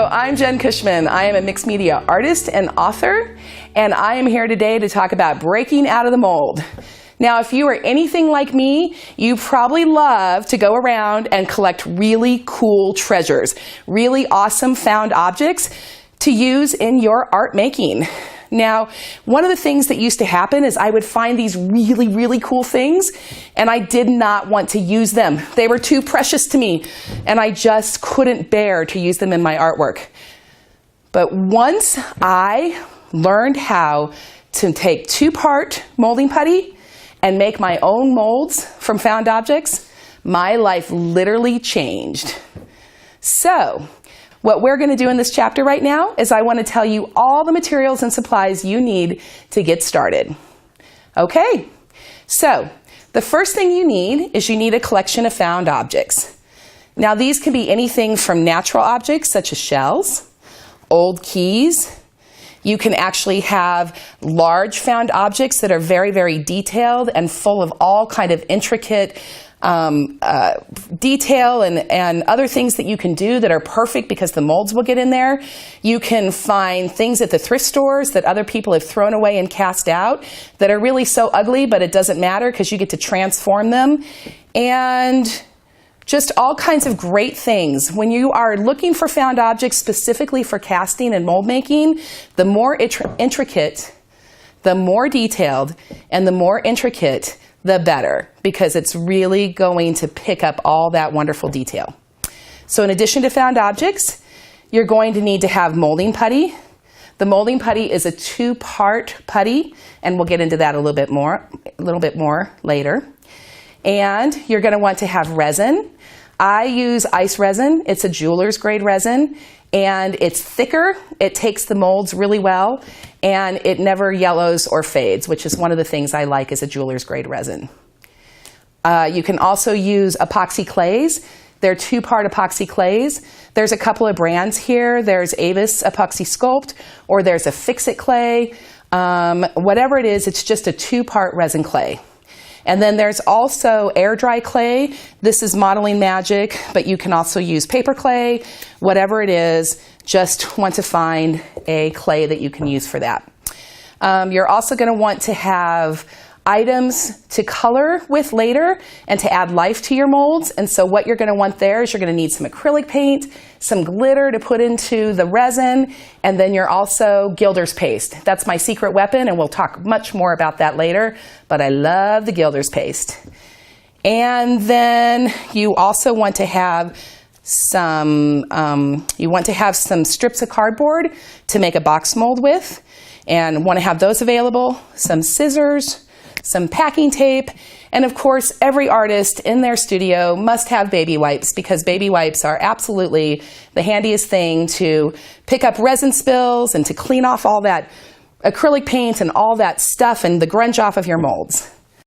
I'm Jen Cushman. I am a mixed media artist and author, and I am here today to talk about breaking out of the mold. Now, if you are anything like me, you probably love to go around and collect really cool treasures, really awesome found objects to use in your art making. Now, one of the things that used to happen is I would find these really, really cool things, and I did not want to use them. They were too precious to me, and I just couldn't bear to use them in my artwork. But once I learned how to take two-part molding putty and make my own molds from found objects, my life literally changed. So, what we're going to do in this chapter right now is I want to tell you all the materials and supplies you need to get started. Okay, so the first thing you need is you need a collection of found objects. Now these can be anything from natural objects such as shells, old keys. You can actually have large found objects that are very, very detailed and full of all kind of intricate detail and other things that you can do that are perfect because the molds will get in there. You can find things at the thrift stores that other people have thrown away and cast out that are really so ugly, but it doesn't matter because you get to transform them. And just all kinds of great things. When you are looking for found objects specifically for casting and mold making, the more intricate, the more detailed, and the more intricate, the better, because it's really going to pick up all that wonderful detail. So in addition to found objects, you're going to need to have molding putty. The molding putty is a two-part putty, and we'll get into that a little bit more later. And you're going to want to have resin. I use ice resin. It's a jeweler's grade resin, and it's thicker. It takes the molds really well, and it never yellows or fades, which is one of the things I like as a jeweler's grade resin. You can also use epoxy clays. They're two-part epoxy clays. There's a couple of brands here. There's Avis Epoxy Sculpt, or there's a Fix-It clay. Whatever it is, it's just a two-part resin clay. And then there's also air dry clay. This is Modeling Magic, but you can also use paper clay, whatever it is, just want to find a clay that you can use for that. You're also going to want to have items to color with later and to add life to your molds. And so what you're going to want there is you're going to need some acrylic paint, some glitter to put into the resin, and then you're also Gilder's paste. That's my secret weapon, and we'll talk much more about that later, but I love the Gilder's paste. And then you also want to have some strips of cardboard to make a box mold with, and want to have those available, some scissors, some packing tape, and of course every artist in their studio must have baby wipes, because baby wipes are absolutely the handiest thing to pick up resin spills and to clean off all that acrylic paint and all that stuff and the grunge off of your molds.